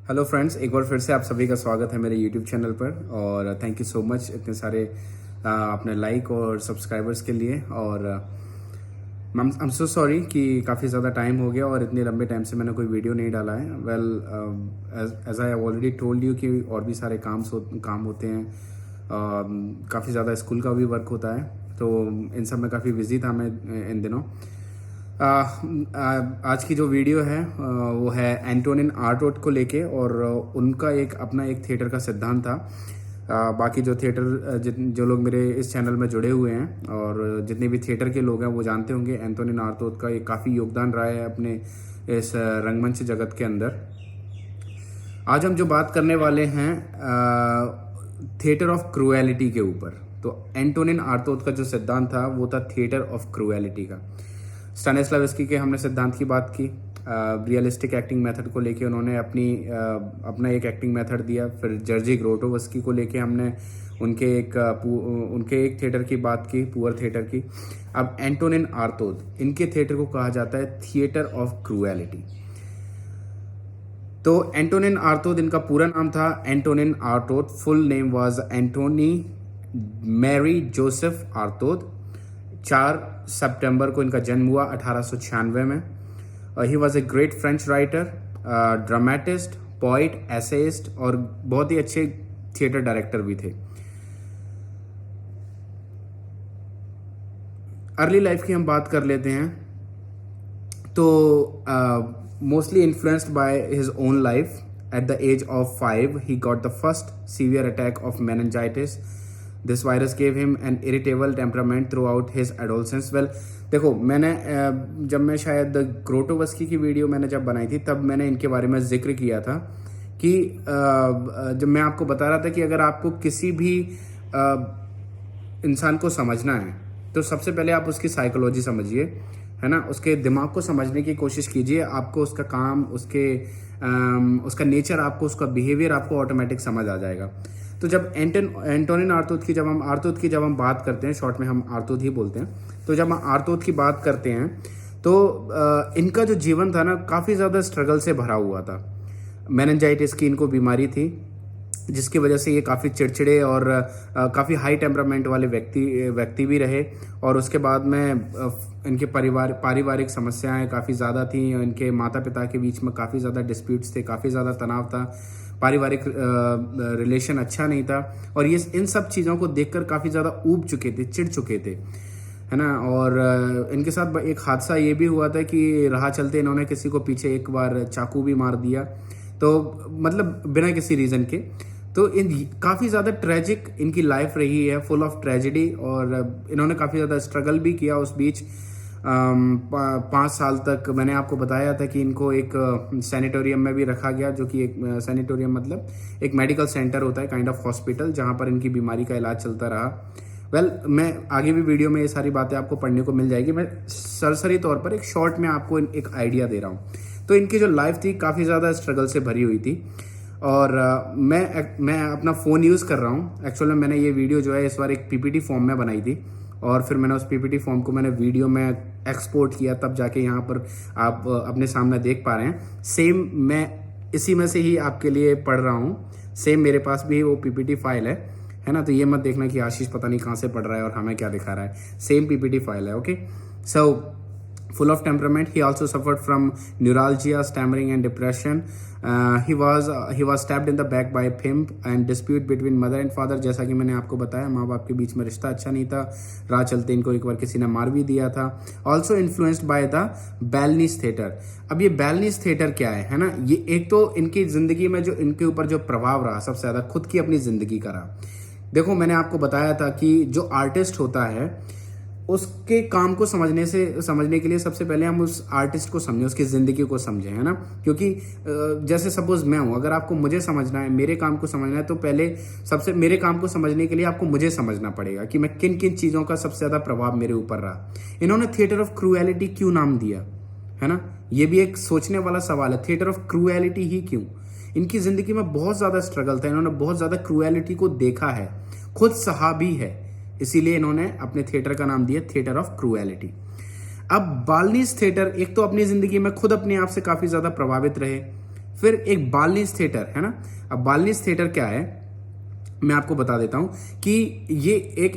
Hello friends, एक बार फिर से आप सभी का स्वागत है मेरे यूट्यूब चैनल पर। और थैंक यू सो मच इतने सारे अपने लाइक और सब्सक्राइबर्स के लिए। और आई एम सो सॉरी कि काफ़ी ज़्यादा टाइम हो गया और इतने लंबे टाइम से मैंने कोई वीडियो नहीं डाला है। Well, as I already told you कि और भी सारे काम होते हैं। काफ़ी ज़्यादा स्कूल का भी वर्क होता है, तो इन सब में काफ़ी बिजी था मैं इन दिनों। आज की जो वीडियो है वो है एंटोनिन आर्टोट को लेके, और उनका अपना एक थिएटर का सिद्धांत था। बाकी जो थिएटर जो लोग मेरे इस चैनल में जुड़े हुए हैं और जितने भी थिएटर के लोग हैं वो जानते होंगे एंटोनिन आर्टोट का एक काफ़ी योगदान रहा है अपने इस रंगमंच जगत के अंदर। आज हम जो बात करने वाले हैं थिएटर ऑफ क्रूएलिटी के ऊपर। तो एंटोनिन आर्टोट का जो सिद्धांत था वो था थिएटर ऑफ क्रूएलिटी का। स्टैनिस्लावस्की के हमने सिद्धांत की बात की। रियलिस्टिक एक्टिंग मेथड को लेके उन्होंने अपना एक एक्टिंग मेथड दिया। फिर जर्जी ग्रोटोवस्की को लेके हमने उनके एक थिएटर की बात की, पुअर थिएटर की। अब एंटोनिन आर्टोट, इनके थिएटर को कहा जाता है थिएटर ऑफ क्रूएलिटी। तो एंटोनिन आर्टोट इनका पूरा नाम था Antonin Artaud. Full name was Antoine Marie Joseph Artaud. 4 सितंबर को इनका जन्म हुआ 1896 में। He was a great French writer, dramatist, poet, essayist और बहुत ही अच्छे थिएटर डायरेक्टर भी थे। अर्ली लाइफ की हम बात कर लेते हैं। तो mostly influenced by his own life, at the age of 5 he got the first severe attack of meningitis. This virus gave him an irritable temperament throughout his adolescence. Well, देखो, मैंने जब मैं शायद ग्रोटोवस्की की वीडियो मैंने जब बनाई थी तब मैंने इनके बारे में जिक्र किया था कि जब मैं आपको बता रहा था कि अगर आपको किसी भी इंसान को समझना है तो सबसे पहले आप उसकी साइकोलॉजी समझिए, है ना। उसके दिमाग को समझने की कोशिश कीजिए। आपको उसका काम, उसका नेचर, आपको उसका बिहेवियर आपको ऑटोमेटिक समझ आ जाएगा। तो जब एंटोनिन आर्टोट की जब हम बात करते हैं, शॉर्ट में हम आर्टोट ही बोलते हैं, तो जब हम आर्टोट की बात करते हैं तो इनका जो जीवन था ना काफ़ी ज़्यादा स्ट्रगल से भरा हुआ था। मेनिंजाइटिस की इनको बीमारी थी जिसकी वजह से ये काफ़ी चिड़चिड़े और काफ़ी हाई टेम्परामेंट वाले व्यक्ति भी रहे। और उसके बाद में इनके पारिवारिक समस्याएं काफ़ी ज़्यादा थी। इनके माता पिता के बीच में काफ़ी ज़्यादा डिस्प्यूट्स थे, काफ़ी ज़्यादा तनाव था, पारिवारिक रिलेशन अच्छा नहीं था। और ये इन सब चीज़ों को देखकर काफ़ी ज़्यादा ऊब चुके थे, चिढ़ चुके थे, है ना। और इनके साथ एक हादसा ये भी हुआ था कि राह चलते इन्होंने किसी को पीछे एक बार चाकू भी मार दिया, तो मतलब बिना किसी रीज़न के। तो काफ़ी ज़्यादा ट्रेजिक इनकी लाइफ रही है, फुल ऑफ ट्रेजेडी। और इन्होंने काफ़ी ज़्यादा स्ट्रगल भी किया उस बीच। 5 साल तक मैंने आपको बताया था कि इनको एक सैनिटोरियम में भी रखा गया, जो कि एक सैनिटोरियम मतलब एक मेडिकल सेंटर होता है, काइंड ऑफ हॉस्पिटल, जहाँ पर इनकी बीमारी का इलाज चलता रहा। वेल, मैं आगे भी वीडियो में ये सारी बातें आपको पढ़ने को मिल जाएगी। मैं सरसरी तौर पर एक शॉर्ट में आपको एक आइडिया दे रहा हूँ। तो इनकी जो लाइफ थी काफ़ी ज़्यादा स्ट्रगल से भरी हुई थी। और मैं अपना फ़ोन यूज़ कर रहा हूँ। एक्चुअली मैंने ये वीडियो जो है इस बार एक पीपीटी फॉर्म में बनाई थी, और फिर मैंने उस पीपीटी फॉर्म को मैंने वीडियो में एक्सपोर्ट किया, तब जाके यहाँ पर आप अपने सामने देख पा रहे हैं। सेम मैं इसी में से ही आपके लिए पढ़ रहा हूँ। सेम मेरे पास भी वो पीपीटी फाइल है ना। तो ये मत देखना कि आशीष पता नहीं कहाँ से पढ़ रहा है और हमें क्या दिखा रहा है। सेम पीपीटी फाइल है। Okay, so full of temperament, he also suffered from neuralgia, stammering and depression. He was stabbed in the back by a pimp, and dispute between mother and father, जैसा कि मैंने आपको बताया, माँ बाप के बीच में रिश्ता अच्छा नहीं था। राह चलते इनको एक बार किसी ने मार भी दिया था। Also influenced by the Balinese theater। अब ये बैलनीस थिएटर क्या है ना। ये एक तो इनकी जिंदगी में जो इनके ऊपर जो प्रभाव रहा सबसे ज़्यादा, खुद की अपनी जिंदगी का रहा। देखो, मैंने आपको बताया था कि जो आर्टिस्ट होता है उसके काम को समझने के लिए सबसे पहले हम उस आर्टिस्ट को समझें, उसकी ज़िंदगी को समझें, है ना। क्योंकि जैसे सपोज मैं हूँ, अगर आपको मुझे समझना है, मेरे काम को समझना है, तो पहले सबसे मेरे काम को समझने के लिए आपको मुझे समझना पड़ेगा कि मैं किन किन चीज़ों का सबसे ज़्यादा प्रभाव मेरे ऊपर रहा। इन्होंने थिएटर ऑफ क्रूएलिटी क्यों नाम दिया, है ना। ये भी एक सोचने वाला सवाल है। थिएटर ऑफ क्रूएलिटी ही क्यों? इनकी ज़िंदगी में बहुत ज़्यादा स्ट्रगल था, इन्होंने बहुत ज़्यादा क्रूएलिटी को देखा है, खुद सहा भी है, इसीलिए इन्होंने अपने थिएटर का नाम दिया थिएटर ऑफ क्रूएलिटी। अब बालनीज थिएटर एक तो अपनी जिंदगी में खुद अपने आप से काफी ज्यादा प्रभावित रहे, फिर एक बालनीस थिएटर, है ना। अब बालनीस थिएटर क्या है मैं आपको बता देता हूं कि ये एक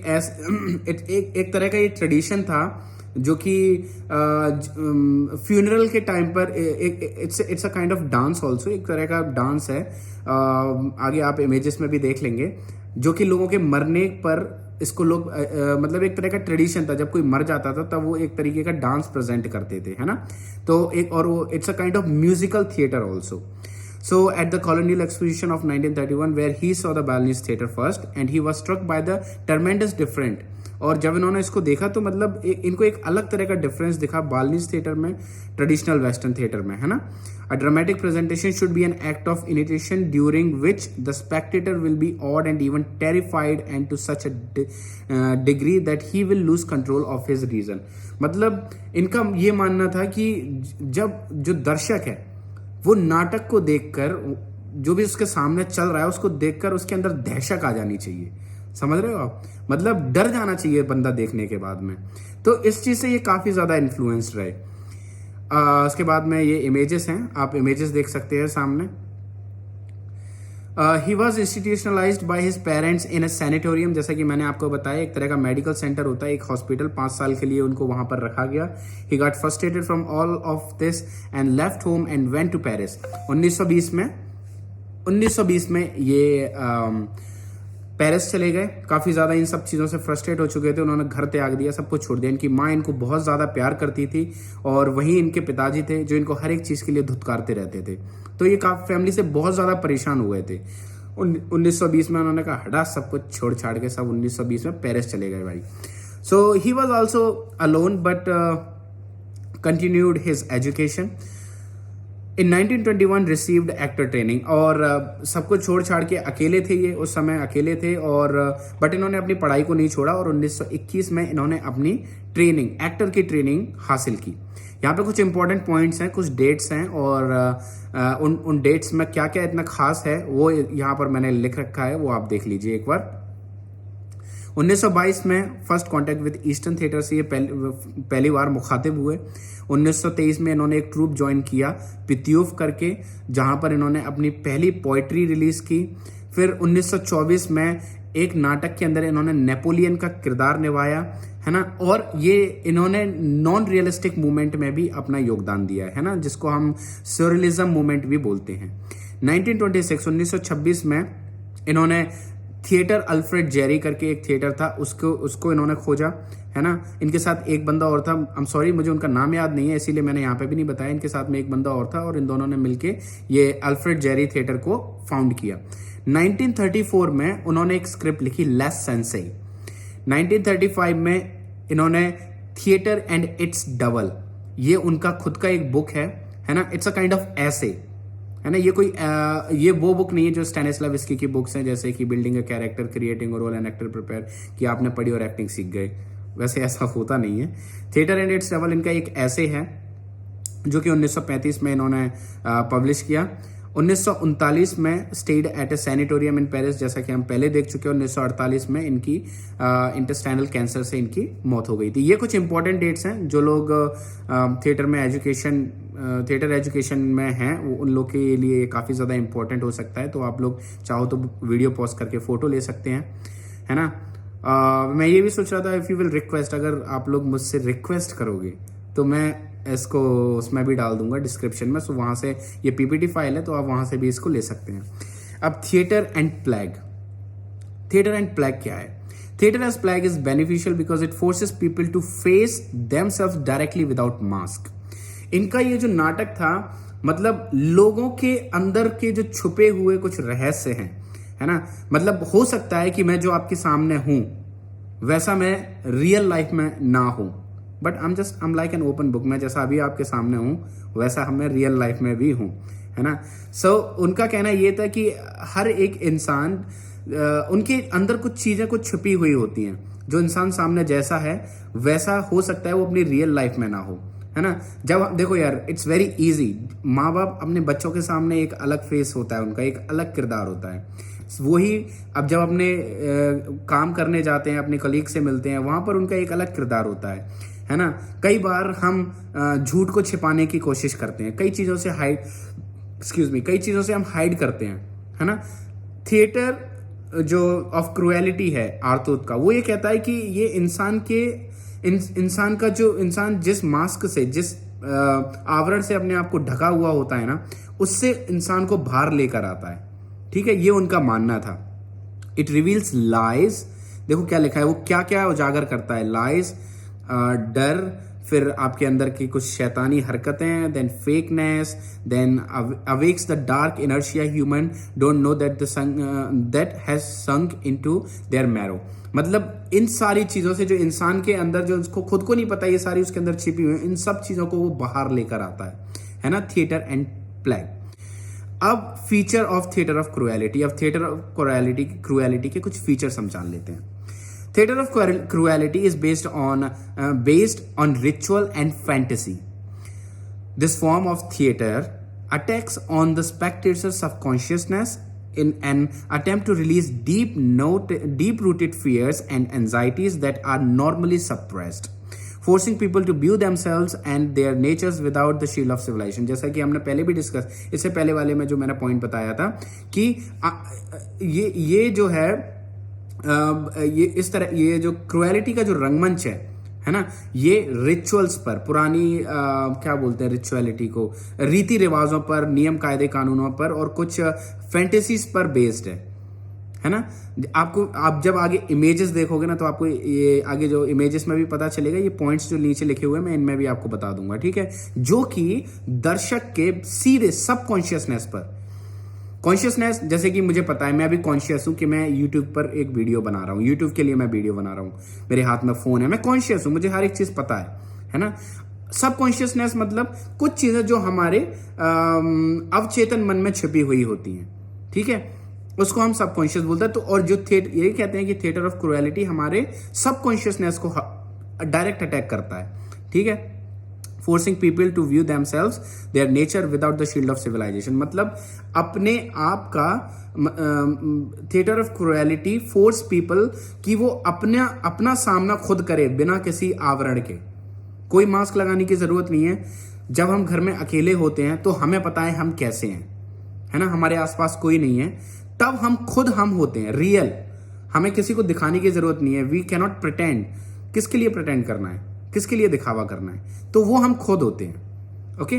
तरह का ये ट्रेडिशन था जो कि फ्यूनरल के टाइम पर it's a kind of dance also, एक तरह का डांस है। आगे आप इमेजेस में भी देख लेंगे, जो कि लोगों के मरने पर इसको लोग मतलब एक तरह का ट्रेडिशन था, जब कोई मर जाता था तब वो एक तरीके का डांस प्रेजेंट करते थे, है ना। तो एक और वो it's a kind of musical theatre also. So at the Colonial Exposition of 1931 where he saw the Balinese theatre first and he was struck by the tremendous different. और जब इन्होंने इसको देखा तो मतलब इनको एक अलग तरह का डिफरेंस दिखा बालिनीज थिएटर में ट्रेडिशनल वेस्टर्न थिएटर में, है ना. A dramatic presentation should be an act of imitation during which the spectator will be awed and even terrified and to such a degree that he will lose control of his reason. मतलब इनका ये मानना था कि जब जो दर्शक है वो नाटक को देखकर, जो भी उसके सामने चल रहा है उसको देखकर उसके अंदर दहशत आ जानी चाहिए. समझ रहे हो आप, मतलब डर जाना चाहिए बंदा देखने के बाद में. तो इस चीज से ये काफी ज्यादा इन्फ्लुएंस्ड रहे. उसके बाद में ये इमेजेस हैं, आप इमेजेस देख सकते हैं सामने. He was institutionalised by his parents in a sanatorium. जैसा कि मैंने आपको बताया एक तरह का मेडिकल सेंटर होता है, एक हॉस्पिटल. 5 साल के लिए उनको वहां पर रखा गया. He got frustrated from all of this and left home and went to Paris. 1920 में ये पेरिस चले गए. काफी ज्यादा इन सब चीजों से फ्रस्ट्रेट हो चुके थे. उन्होंने घर त्याग दिया, सब कुछ छोड़ दिया. इनकी माँ इनको बहुत ज्यादा प्यार करती थी और वही इनके पिताजी थे जो इनको हर एक चीज के लिए धुतकारते रहते थे. तो ये काफी फैमिली से बहुत ज्यादा परेशान हुए थे. 1920 में उन्होंने कहा हटा सब कुछ छोड़ छाड़ के सब 1920 में पेरिस चले गए भाई. So he was also alone but continued his education. In 1921 received actor training. और सब कुछ छोड़ छाड़ के अकेले थे, ये उस समय अकेले थे और बट इन्होंने अपनी पढ़ाई को नहीं छोड़ा और 1921 में इन्होंने अपनी ट्रेनिंग, एक्टर की ट्रेनिंग हासिल की. यहाँ पे कुछ इंपॉर्टेंट पॉइंट्स हैं, कुछ डेट्स हैं और उन डेट्स में क्या क्या इतना खास है वो यहाँ पर मैंने लिख रखा है, वो आप देख लीजिए एक बार. 1922 में first contact with eastern theatre से ये पहली बार मुखातिब हुए. 1923 में इन्होंने एक ट्रूप ज्वाइन किया पित्यूफ करके, जहां पर इन्होंने अपनी पहली पोएट्री रिलीज की. फिर 1924 में एक नाटक के अंदर इन्होंने नेपोलियन का किरदार निभाया, है ना. और ये इन्होंने नॉन रियलिस्टिक मूवमेंट में भी अपना योगदान दिया है ना, जिसको हम सॉरियलिज्म मूवमेंट भी बोलते हैं. 1926 में इन्होंने थिएटर अल्फ्रेड जेरी करके एक थिएटर था, उसको इन्होंने खोजा, है ना. इनके साथ एक बंदा और था, आई एम सॉरी मुझे उनका नाम याद नहीं है इसीलिए मैंने यहाँ पे भी नहीं बताया. इनके साथ में एक बंदा और था और इन दोनों ने मिलके ये अल्फ्रेड जेरी थिएटर को फाउंड किया. 1934 में उन्होंने एक स्क्रिप्ट लिखी लेस सेंसेई. 1935 में इन्होंने थिएटर एंड इट्स डबल, ये उनका खुद का एक बुक है ना. इट्स अ काइंड ऑफ ऐसे, है ना. ये वो बुक नहीं है जो स्टैनिस्लाविस्की की बुक्स हैं, जैसे कि building a character, creating a role and actor prepare, कि आपने पढ़ी और एक्टिंग सीख गए. वैसे ऐसा होता नहीं है. थिएटर एंड इट्स डबल इनका एक ऐसे है जो कि 1935 में इन्होंने पब्लिश किया. 1939 में stayed at A sanatorium in Paris, जैसा कि हम पहले देख चुके हैं. 1948 में इनकी इंटेस्टाइनल कैंसर से इनकी मौत हो गई थी. ये कुछ इंपॉर्टेंट डेट्स हैं जो लोग थिएटर एजुकेशन में हैं, उन लोग के लिए काफ़ी ज़्यादा इंपॉर्टेंट हो सकता है. तो आप लोग चाहो तो वीडियो पॉज करके फ़ोटो ले सकते हैं, है ना. मैं ये भी सोच रहा था इफ़ यू विल रिक्वेस्ट, अगर आप लोग मुझसे रिक्वेस्ट करोगे तो मैं इसको उसमें भी डाल दूंगा डिस्क्रिप्शन में. सो वहाँ से ये पीपीटी फाइल है तो आप वहाँ से भी इसको ले सकते हैं. अब theatre and plague. Theatre and plague क्या है? Theatre as plague is beneficial because it forces people to face themselves directly without mask. इनका ये जो नाटक था मतलब लोगों के अंदर के जो छुपे हुए कुछ रहस्य हैं, है ना. मतलब हो सकता है कि मैं जो आपके सामने हूं वैसा मैं रियल लाइफ में ना हूं, but I am like an open book. मैं जैसा अभी आपके सामने हूं वैसा मैं रियल लाइफ में भी हूं, है ना. सो उनका कहना ये था कि हर एक इंसान उनके अंदर कुछ चीजें कुछ छुपी हुई होती हैं. जो इंसान सामने जैसा है वैसा हो सकता है वो अपनी रियल लाइफ में ना हो, है ना. जब देखो यार इट्स वेरी इजी. माँ बाप अपने बच्चों के सामने एक अलग फेस होता है, उनका एक अलग किरदार होता है. वही अब जब अपने काम करने जाते हैं, अपने कलीग से मिलते हैं, वहां पर उनका एक अलग किरदार होता है ना. कई बार हम झूठ को छिपाने की कोशिश करते हैं, कई चीजों से एक्सक्यूज मी, कई चीज़ों से हम हाइड करते हैं, है ना। थिएटर जो ऑफ क्रूएलिटी है आर्थोथ का, वो ये कहता है कि ये इंसान का जो इंसान जिस मास्क से, जिस आवरण से अपने आप को ढका हुआ होता है ना, उससे इंसान को बाहर लेकर आता है। ठीक है, ये उनका मानना था। इट रिवील्स लाइज, देखो क्या लिखा है, वो क्या क्या उजागर करता है, लाइज, डर, फिर आपके अंदर की कुछ शैतानी हरकतें, then fakeness, then awakes the dark inertia human don't know that has sunk into their marrow. मतलब इन सारी चीजों से जो इंसान के अंदर, जो उसको खुद को नहीं पता ये सारी उसके अंदर छिपी हुई है, इन सब चीजों को वो बाहर लेकर आता है ना, थिएटर एंड प्लेग। अब feature of theatre of cruelty, अब थिएटर ऑफ क्रूएलिटी के कुछ फीचर्स हम जान लेते हैं। Theater of cruelty is based on ritual and fantasy. This form of theater attacks on the spectator's subconsciousness in an attempt to release deep-rooted fears and anxieties that are normally suppressed, forcing people to view themselves and their natures without the shield of civilization. जैसा कि हमने पहले भी discuss, इससे पहले वाले में जो मैंने पॉइंट बताया था कि ये जो है ये इस तरह, ये जो क्रूएलिटी का जो रंगमंच है ना, ये रिचुअल्स पर, पुरानी क्या बोलते हैं रिचुअलिटी को, रीति रिवाजों पर, नियम कायदे कानूनों पर और कुछ फैंटेसीज पर बेस्ड है ना। आप जब आगे इमेजेस देखोगे ना, तो आपको ये आगे जो इमेजेस में भी पता चलेगा, ये पॉइंट्स जो नीचे लिखे हुए हैं मैं इनमें भी आपको बता दूंगा, ठीक है, जो कि दर्शक के सीधे सबकॉन्शियसनेस पर, कॉन्शियसनेस, जैसे कि मुझे पता है, मैं अभी कॉन्शियस हूं कि मैं यूट्यूब पर एक वीडियो बना रहा हूं, यूट्यूब के लिए मैं वीडियो बना रहा हूं, मेरे हाथ में फोन है, मैं कॉन्शियस हूं, मुझे हर एक चीज पता है ना। सब कॉन्शियसनेस मतलब कुछ चीजें जो हमारे अवचेतन मन में छिपी हुई होती हैं, ठीक है, उसको हम सबकॉन्शियस बोलते हैं। तो और जो ये कहते हैं कि थिएटर ऑफ क्रूएलिटी हमारे सबकॉन्शियसनेस को डायरेक्ट अटैक करता है, ठीक है, forcing people to view themselves, their nature without the shield of civilization। मतलब अपने आप का theatre of cruelty force people कि वो अपना सामना खुद करे बिना किसी आवरण के। कोई मास्क लगाने की जरूरत नहीं है। जब हम घर में अकेले होते हैं तो हमें पता है हम कैसे हैं, है ना, हमारे आसपास कोई नहीं है, तब हम खुद हम होते हैं, रियल। हमें किसी को दिखाने की जरूरत नहीं है। We cannot pretend. किसके लिए प्रिटेंड करना है, किसके लिए दिखावा करना है, तो वो हम खुद होते हैं। ओके,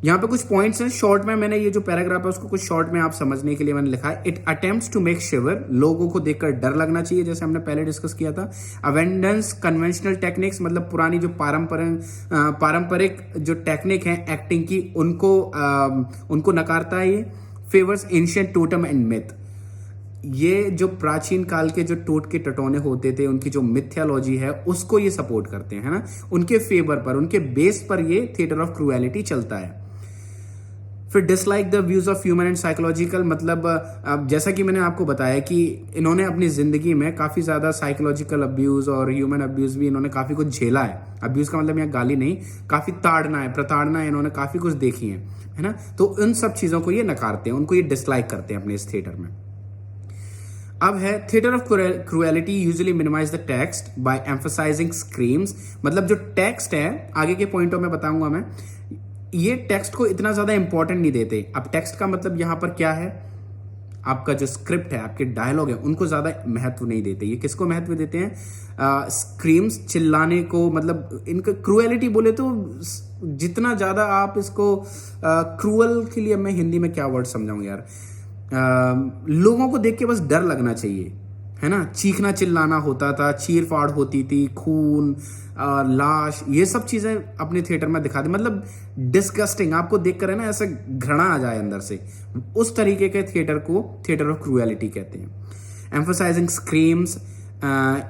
यहाँ पे कुछ पॉइंट्स हैं शॉर्ट में, मैंने ये जो पैराग्राफ है उसको कुछ शॉर्ट में आप समझने के लिए मैंने लिखा है। इट अटेम्प्ट्स टू मेक शिवर, लोगों को देखकर डर लगना चाहिए, जैसे हमने पहले डिस्कस किया था। अवेंडेंस कन्वेंशनल टेक्निक्स, मतलब पुरानी जो पारंपरिक जो टेक्निक है एक्टिंग की, उनको नकारता है ये। Favours ancient totem and myth, ये जो प्राचीन काल के जो टोटके टटोने होते थे, उनकी जो मिथ्यालॉजी है उसको ये सपोर्ट करते हैं ना, उनके फेवर पर, उनके बेस पर ये थिएटर ऑफ क्रूएलिटी चलता है। फिर dislike the views of human and psychological, मतलब जैसा कि मैंने आपको बताया कि इन्होंने अपनी जिंदगी में काफी ज्यादा साइकोलॉजिकल अब्यूज और ह्यूमन अब्यूज भी इन्होंने काफी कुछ झेला है। अब्यूज का मतलब यहाँ गाली नहीं, काफी ताड़ना है, प्रताड़ना है, इन्होंने काफी कुछ देखी है ना। तो उन सब चीजों को ये नकारते हैं, उनको ये डिसलाइक करते हैं अपने इस थिएटर में। अब है theatre of cruelty usually minimise the text by emphasising screams, मतलब जो टेक्स्ट है, आगे के पॉइंटों में बताऊंगा मैं, ये टेक्स्ट को इतना ज्यादा इंपॉर्टेंट नहीं देते। अब टेक्स्ट का मतलब यहां पर क्या है, आपका जो स्क्रिप्ट है, आपके डायलॉग है, उनको ज्यादा महत्व नहीं देते। ये किसको महत्व देते हैं, स्क्रीम्स, चिल्लाने को, मतलब इनका क्रूएलिटी बोले तो जितना ज्यादा आप इसको क्रूअल के लिए मैं हिंदी में क्या वर्ड समझाऊं यार, लोगों को देख के बस डर लगना चाहिए, है ना। चीखना चिल्लाना होता था, चीर फाड़ होती थी, खून, लाश, ये सब चीजें अपने थिएटर में दिखाते, मतलब डिस्गस्टिंग, आपको देखकर है ना ऐसे घृणा आ जाए अंदर से। उस तरीके के थिएटर को थिएटर ऑफ क्रूएलिटी कहते हैं। एम्फसाइजिंग स्क्रीम्स,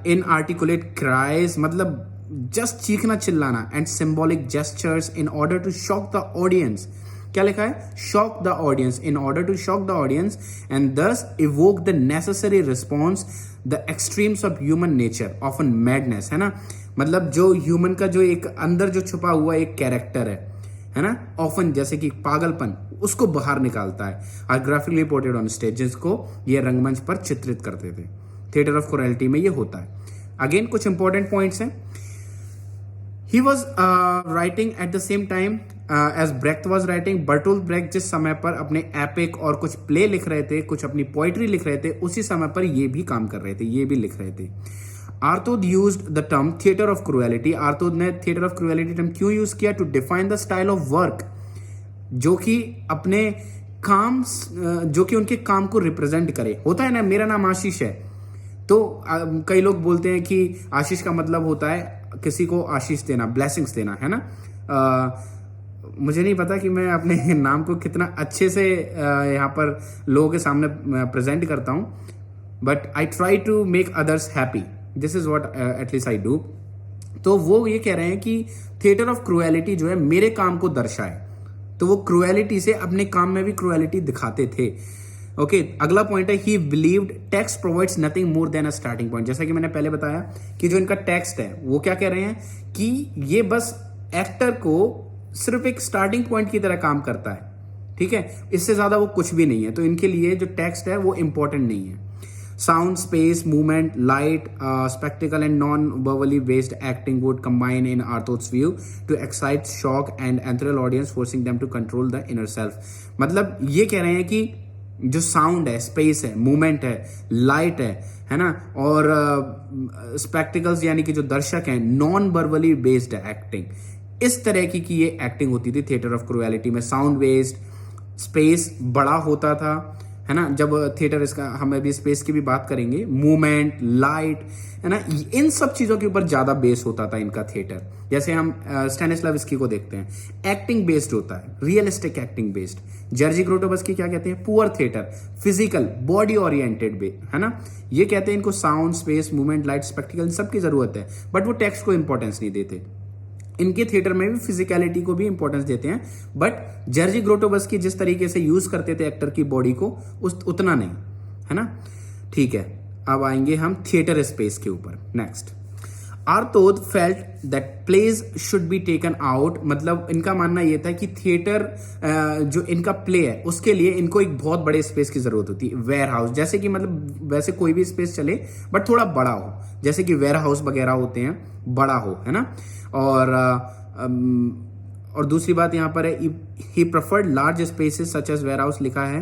इनआर्टिकुलेट क्राइज, मतलब जस्ट चीखना चिल्लाना, and symbolic gestures in order to shock the audience. क्या लिखा है, shock the audience, in order to shock the audience and thus evoke the necessary response the extremes of human nature, often madness, है ना। मतलब जो human का जो एक अंदर जो छुपा हुआ एक कैरेक्टर है ना, ऑफन जैसे कि पागलपन, उसको बाहर निकालता है। और ग्राफिकली रिपोर्टेड ऑन स्टेज, जिसको ये रंगमंच पर चित्रित करते थे। थिएटर ऑफ क्रूएलिटी में ये होता है। अगेन कुछ इंपॉर्टेंट पॉइंट्स हैं। He was writing at the same time as Brecht was writing, Bertolt Brecht जिस समय पर अपने एपिक और कुछ प्ले लिख रहे थे, कुछ अपनी पोइट्री लिख रहे थे, उसी समय पर ये भी काम कर रहे थे, ये भी लिख रहे थे। Artaud used the term theatre of cruelty. Artaud ने थिएटर ऑफ क्रुएलिटी टर्म क्यों यूज किया? To define the style of work, जो कि अपने काम, जो कि उनके काम को रिप्रेजेंट करे। होता है ना, मेरा नाम आशीष है, तो कई लोग बोलते हैं कि आशीष का मतलब होता है किसी को आशीष देना, ब्लेसिंग्स देना, है ना। मुझे नहीं पता कि मैं अपने नाम को कितना अच्छे से यहाँ पर लोगों के सामने प्रेजेंट करता हूँ, but I try to make others happy, this is what at least I do. तो वो ये कह रहे हैं कि थिएटर ऑफ क्रुएलिटी जो है मेरे काम को दर्शाए, तो वो क्रुएलिटी से अपने काम में भी क्रुएलिटी दिखाते थे। ओके, अगला पॉइंट है ही believed text provides nothing more than अ स्टार्टिंग पॉइंट। जैसा कि मैंने पहले बताया कि जो इनका टेक्स्ट है वो क्या कह रहे हैं कि ये बस एक्टर को सिर्फ एक स्टार्टिंग पॉइंट की तरह काम करता है, ठीक है, इससे ज्यादा वो कुछ भी नहीं है। तो इनके लिए जो टेक्स्ट है वो इंपॉर्टेंट नहीं है। Sound, space, movement, light, spectacle and non-verbally based acting would combine in Arthur's view to excite, shock and enthrall audience, forcing them to control the inner self। मतलब ये कह रहे हैं कि जो साउंड है, स्पेस है, मूवमेंट है, लाइट है ना, और स्पेक्टिकल्स यानी कि जो दर्शक हैं, नॉन वर्बली बेस्ड एक्टिंग, इस तरह की ये एक्टिंग होती थी थिएटर ऑफ क्रुएलिटी में। साउंड बेस्ड, स्पेस बड़ा होता था, है ना, जब थिएटर, इसका हम अभी स्पेस की भी बात करेंगे, मूवमेंट, लाइट, है ना, इन सब चीजों के ऊपर ज्यादा बेस होता था इनका थिएटर। जैसे हम स्टैनिस्लावस्की को देखते हैं, एक्टिंग बेस्ड होता है, रियलिस्टिक एक्टिंग बेस्ड। जर्जी ग्रोटोवस्की क्या कहते हैं? Poor theatre, physical, body oriented, है ना। ये कहते हैं इनको sound, space, movement, light, spectacled सबकी जरूरत है, बट वो टेक्स्ट को इंपॉर्टेंस नहीं देते। इनके थिएटर में भी फिजिकलिटी को भी इंपॉर्टेंस देते हैं, बट जर्जी ग्रोटोवस्की जिस तरीके से यूज करते थे एक्टर की बॉडी को, उतना नहीं, है ना। ठीक है, अब आएंगे हम थिएटर स्पेस के ऊपर। Next, Artaud felt that plays should be taken out. मतलब इनका मानना यह था कि थिएटर जो इनका प्ले है उसके लिए इनको एक बहुत बड़े स्पेस की जरूरत होती है। वेयर हाउस, जैसे कि मतलब वैसे कोई भी स्पेस चले बट थोड़ा बड़ा हो, जैसे कि वेयर हाउस वगैरह होते हैं, बड़ा हो, है ना। और दूसरी बात यहाँ पर है, he preferred large spaces such as warehouse लिखा है।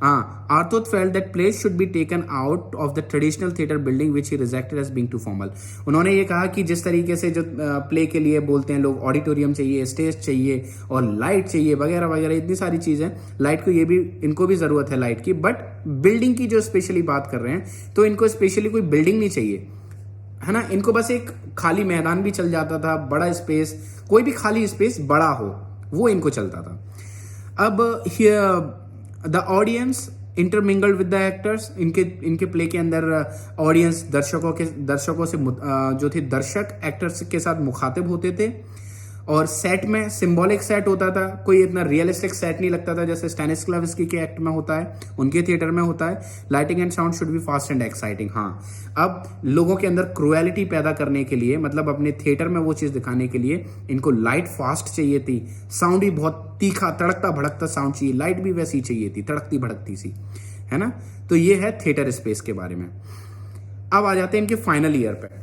Artaud felt that plays should be taken out of the traditional theatre building which he rejected as being too formal. उन्होंने ये कहा कि जिस तरीके से जो प्ले के लिए बोलते हैं लोग, ऑडिटोरियम चाहिए, स्टेज चाहिए और लाइट चाहिए वगैरह वगैरह, इतनी सारी चीजें, लाइट को ये भी, इनको भी जरूरत है लाइट की, बट बिल्डिंग की जो स्पेशली बात कर रहे हैं, तो इनको स्पेशली कोई बिल्डिंग नहीं चाहिए, है ना। इनको बस एक खाली मैदान भी चल जाता था, बड़ा स्पेस, कोई भी खाली स्पेस बड़ा हो, वो इनको चलता था। अब the audience intermingled with the actors. इनके प्ले के अंदर ऑडियंस, दर्शकों से जो थे दर्शक एक्टर्स के साथ मुखातिब होते थे। और सेट में सिंबॉलिक सेट होता था, कोई इतना रियलिस्टिक सेट नहीं लगता था जैसे स्टैनिस्लावस्की के एक्ट में होता है, उनके थिएटर में होता है। Lighting and sound should be fast and exciting. हाँ, अब लोगों के अंदर क्रुएलिटी पैदा करने के लिए, मतलब अपने थिएटर में वो चीज दिखाने के लिए इनको लाइट फास्ट चाहिए थी, साउंड भी बहुत तीखा, तड़कता भड़कता साउंड चाहिए, लाइट भी वैसी चाहिए थी, तड़कती भड़कती सी, है ना। तो ये है थिएटर स्पेस के बारे में। अब आ जाते हैं इनके फाइनल ईयर पे।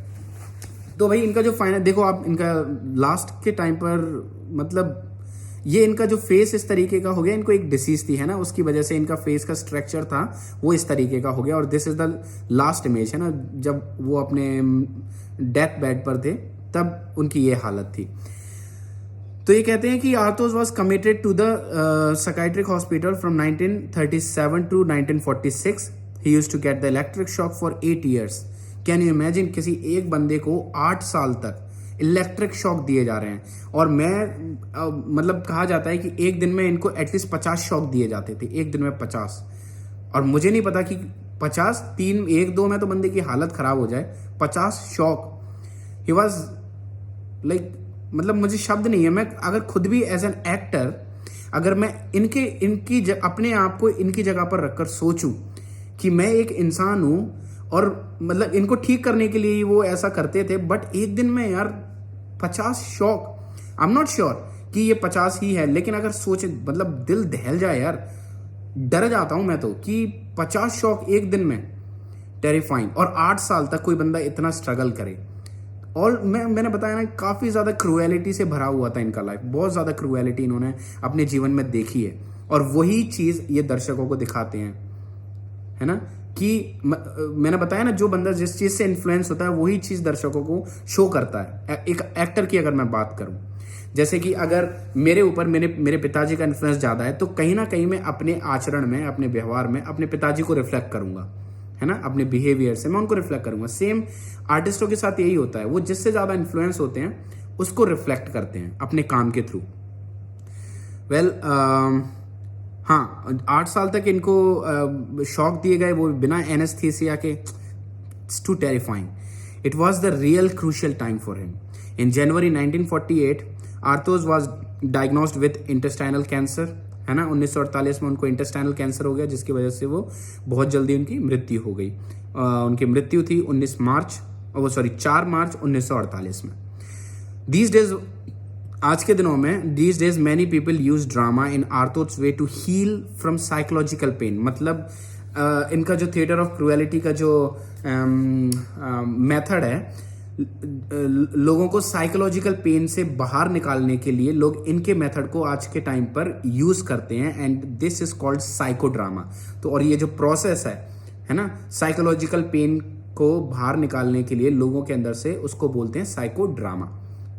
तो भाई इनका जो फाइनल देखो आप, इनका लास्ट के टाइम पर, मतलब ये इनका जो फेस इस तरीके का हो गया, इनको एक डिसीज थी, है ना, उसकी वजह से इनका फेस का स्ट्रक्चर था वो इस तरीके का हो गया। और this is the last image, है ना, जब वो अपने डेथ बेड पर थे तब उनकी ये हालत थी। तो ये कहते हैं कि Artaud was committed to the psychiatric hospital from 1937 to 1946। He used to get the electric shock for 8 years। Can you imagine, किसी एक बंदे को 8 साल तक इलेक्ट्रिक शॉक दिए जा रहे हैं। और मतलब कहा जाता है कि एक दिन में इनको एटलीस्ट 50 शॉक दिए जाते थे, एक दिन में 50। और मुझे नहीं पता कि 50, 3, 1, 2 में तो बंदे की हालत खराब हो जाए, 50 शॉक। ही वॉज लाइक, मतलब मुझे शब्द नहीं है। मैं अगर खुद भी एज एन एक्टर, अगर मैं अपने आप को इनकी जगह पर रखकर सोचूं कि मैं एक इंसान हूं, और मतलब इनको ठीक करने के लिए वो ऐसा करते थे, बट एक दिन में यार 50 shock, I am not sure कि ये 50 ही है, लेकिन अगर सोचे, मतलब दिल दहल जाए यार, डर जाता हूं मैं तो कि 50 शॉक एक दिन में, टेरिफाइंग। और 8 साल तक कोई बंदा इतना स्ट्रगल करे, और मैंने बताया ना, काफ़ी ज़्यादा क्रूएलिटी से भरा हुआ था इनका लाइफ, बहुत ज़्यादा क्रूएलिटी इन्होंने अपने जीवन में देखी है, और वही चीज़ ये दर्शकों को दिखाते हैं, है ना। कि मैंने बताया ना, जो बंदा जिस चीज़ से इन्फ्लुएंस होता है वही चीज़ दर्शकों को शो करता है। एक एक्टर की अगर मैं बात करूं, जैसे कि अगर मेरे ऊपर मेरे पिताजी का इन्फ्लुएंस ज़्यादा है, तो कहीं ना कहीं मैं अपने आचरण में, अपने व्यवहार में अपने पिताजी को रिफ्लेक्ट करूंगा, है ना, अपने बिहेवियर से मैं उनको रिफ्लेक्ट करूंगा। सेम आर्टिस्टों के साथ यही होता है, वो जिससे ज़्यादा इन्फ्लुएंस होते हैं उसको रिफ्लेक्ट करते हैं अपने काम के थ्रू। वेल हाँ, 8 साल तक इनको शॉक दिए गए, वो बिना एनेस्थीसिया के। It's too terrifying. It was the real crucial time for him. In January 1948 Artaud was diagnosed with intestinal cancer, है ना। 1948 में उनको इंटेस्टाइनल कैंसर हो गया, जिसकी वजह से वो बहुत जल्दी उनकी मृत्यु हो गई। उनकी मृत्यु थी 4 मार्च 1948 में। दीज डेज, आज के दिनों में, these days many people use drama in Artaud's way to heal from psychological pain. मतलब इनका जो थिएटर ऑफ क्रूएलिटी का जो मेथड है, लोगों को साइकोलॉजिकल पेन से बाहर निकालने के लिए लोग इनके मेथड को आज के टाइम पर यूज करते हैं, and this is called psycho drama. तो और ये जो प्रोसेस है ना, साइकोलॉजिकल पेन को बाहर निकालने के लिए लोगों के अंदर से, उसको बोलते हैं साइको ड्रामा।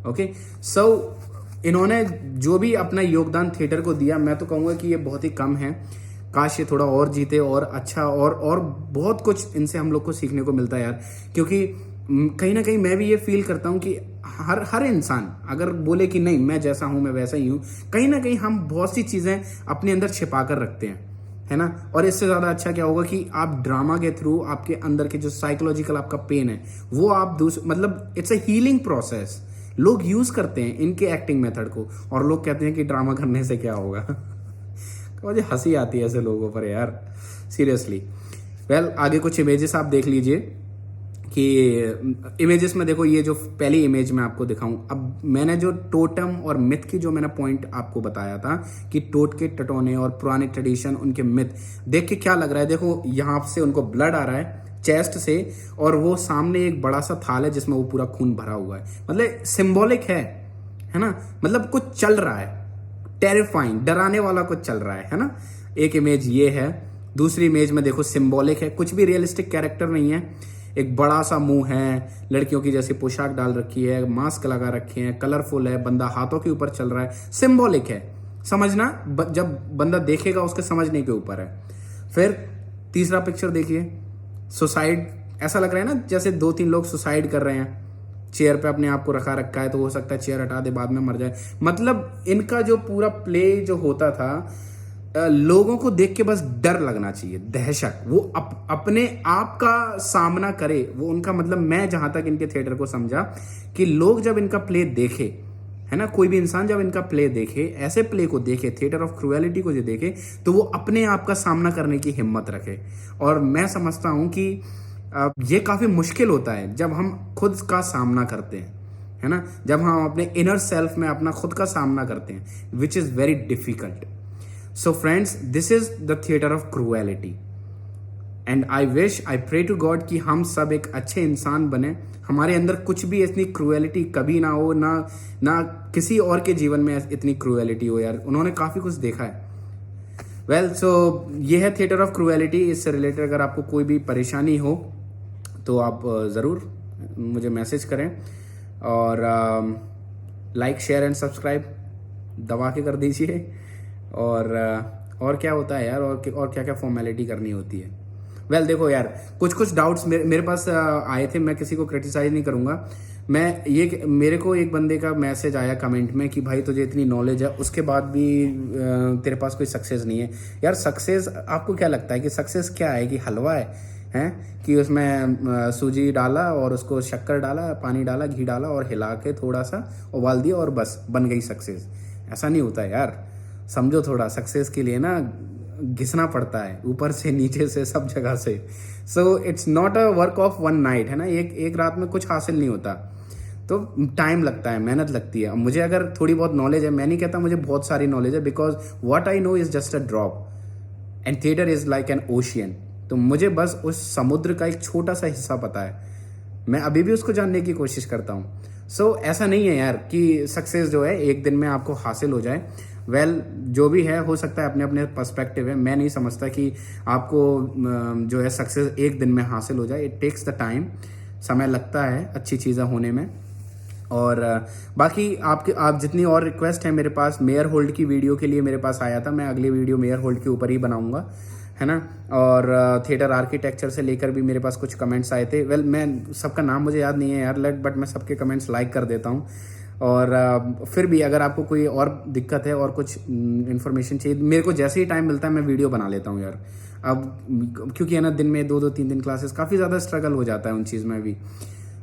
ओके, सो इन्होंने जो भी अपना योगदान थिएटर को दिया, मैं तो कहूँगा कि ये बहुत ही कम है। काश ये थोड़ा और जीते और अच्छा, और बहुत कुछ इनसे हम लोग को सीखने को मिलता है यार। क्योंकि कहीं ना कहीं मैं भी ये फील करता हूँ कि हर इंसान अगर बोले कि नहीं मैं जैसा हूँ मैं वैसा ही हूँ, कहीं ना कहीं हम बहुत सी चीज़ें अपने अंदर छिपा कर रखते हैं, है ना। और इससे ज़्यादा अच्छा क्या होगा कि आप ड्रामा के थ्रू आपके अंदर के जो साइकोलॉजिकल आपका पेन है वो आप मतलब इट्स अ हीलिंग प्रोसेस। लोग यूज करते हैं इनके एक्टिंग मेथड को, और लोग कहते हैं कि ड्रामा करने से क्या होगा। मुझे हंसी आती है ऐसे लोगों पर यार, सीरियसली। वेल, आगे कुछ इमेजेस आप देख लीजिए कि इमेजेस में देखो, ये जो पहली इमेज मैं आपको दिखाऊं। अब मैंने जो टोटम और मिथ की जो मैंने पॉइंट आपको बताया था कि टोटके टटोने और पुराने ट्रेडिशन, उनके मिथ देख के क्या लग रहा है। देखो यहाँ से उनको ब्लड आ रहा है चेस्ट से, और वो सामने एक बड़ा सा थाल है जिसमें वो पूरा खून भरा हुआ है। मतलब सिंबॉलिक है ना, मतलब कुछ चल रहा है, टेरिफाइंग, डराने वाला कुछ चल रहा है ना। एक इमेज ये है। दूसरी इमेज में देखो सिंबॉलिक है, कुछ भी रियलिस्टिक कैरेक्टर नहीं है। एक बड़ा सा मुंह है, लड़कियों की जैसी पोशाक डाल रखी है, मास्क लगा रखे हैं, कलरफुल है, बंदा हाथों के ऊपर चल रहा है, सिंबॉलिक है। समझना, जब बंदा देखेगा उसके समझने के ऊपर है। फिर तीसरा पिक्चर देखिए, सुसाइड। ऐसा लग रहा है ना जैसे 2-3 लोग सुसाइड कर रहे हैं, चेयर पे अपने आप को रखा रखा है, तो हो सकता है चेयर हटा दे बाद में मर जाए। मतलब इनका जो पूरा प्ले जो होता था, लोगों को देख के बस डर लगना चाहिए, दहशत। वो अपने आप का सामना करे, वो उनका मतलब। मैं जहां तक इनके थिएटर को समझा कि लोग जब इनका प्ले देखे, है ना, कोई भी इंसान जब इनका प्ले देखे, ऐसे प्ले को देखे, थिएटर ऑफ क्रूएलिटी को जो देखे, तो वो अपने आप का सामना करने की हिम्मत रखे। और मैं समझता हूं कि ये काफी मुश्किल होता है जब हम खुद का सामना करते हैं, है ना, जब हम अपने इनर सेल्फ में अपना खुद का सामना करते हैं, which is very difficult. So friends, this is the theatre of cruelty, and I wish, I pray to God कि हम सब एक अच्छे इंसान बने, हमारे अंदर कुछ भी इतनी क्रूएलिटी कभी ना हो, ना किसी और के जीवन में इतनी क्रूएलिटी हो। यार उन्होंने काफ़ी कुछ देखा है। वेल, सो ये है थिएटर ऑफ क्रूएलिटी। इससे रिलेटेड अगर आपको कोई भी परेशानी हो तो आप ज़रूर मुझे मैसेज करें, और लाइक शेयर एंड सब्सक्राइब दबा के कर दीजिए। और क्या होता है यार, और क्या क्या फॉर्मेलिटी करनी होती है। वेल देखो यार, कुछ डाउट्स मेरे पास आए थे, मैं किसी को क्रिटिसाइज नहीं करूंगा। मेरे को एक बंदे का मैसेज आया कमेंट में कि भाई तुझे इतनी नॉलेज है, उसके बाद भी तेरे पास कोई सक्सेस नहीं है। यार सक्सेस, आपको क्या लगता है कि सक्सेस क्या है? कि हलवा है कि उसमें सूजी डाला और उसको शक्कर डाला, पानी डाला, घी डाला और हिला के थोड़ा सा उबाल दिया और बस बन गई सक्सेस? ऐसा नहीं होता यार, समझो थोड़ा। सक्सेस के लिए ना घिसना पड़ता है, ऊपर से नीचे से सब जगह से। So it's not a work of one night, है ना। एक रात में कुछ हासिल नहीं होता, तो टाइम लगता है, मेहनत लगती है। मुझे अगर थोड़ी बहुत नॉलेज है, मैं नहीं कहता मुझे बहुत सारी नॉलेज है, because what I know is just a drop and theatre is like an ocean. तो मुझे बस उस समुद्र का एक छोटा सा हिस्सा पता है, मैं अभी भी उसको जानने की कोशिश करता हूँ। सो ऐसा नहीं है यार कि सक्सेस जो है एक दिन में आपको हासिल हो जाए। जो भी है, हो सकता है, अपने अपने पर्सपेक्टिव है। मैं नहीं समझता कि आपको जो है सक्सेस एक दिन में हासिल हो जाए। इट टेक्स द टाइम, समय लगता है अच्छी चीज़ें होने में। और बाकी आप जितनी और रिक्वेस्ट है मेरे पास, मेयर होल्ड की वीडियो के लिए मेरे पास आया था, मैं अगली वीडियो मेयर होल्ड के ऊपर ही बनाऊंगा, है ना। और थिएटर आर्किटेक्चर से लेकर भी मेरे पास कुछ कमेंट्स आए थे। मैं सबका नाम मुझे याद नहीं है यार, बट मैं सबके कमेंट्स लाइक कर देता हूँ। और फिर भी अगर आपको कोई और दिक्कत है और कुछ इन्फॉर्मेशन चाहिए, मेरे को जैसे ही टाइम मिलता है मैं वीडियो बना लेता हूँ यार। अब क्योंकि है ना, दिन में 2-2 3-3 क्लासेस, काफ़ी ज़्यादा स्ट्रगल हो जाता है उन चीज़ में भी।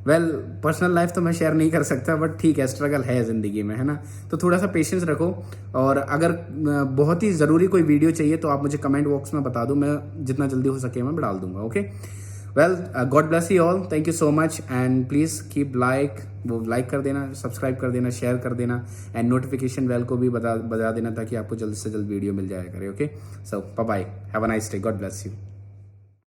पर्सनल लाइफ तो मैं शेयर नहीं कर सकता, बट ठीक है, स्ट्रगल है ज़िंदगी में, है ना। तो थोड़ा सा पेशेंस रखो। और अगर बहुत ही ज़रूरी कोई वीडियो चाहिए तो आप मुझे कमेंट बॉक्स में बता दो, मैं जितना जल्दी हो सके मैं डाल दूंगा। Okay, God bless you all, thank you so much, and please keep like कर देना, सब्सक्राइब कर देना, शेयर कर देना, एंड नोटिफिकेशन बेल को भी बजा देना, ताकि आपको जल्द से जल्द वीडियो मिल जाया करे। Okay, so bye bye, have a nice day, God bless you.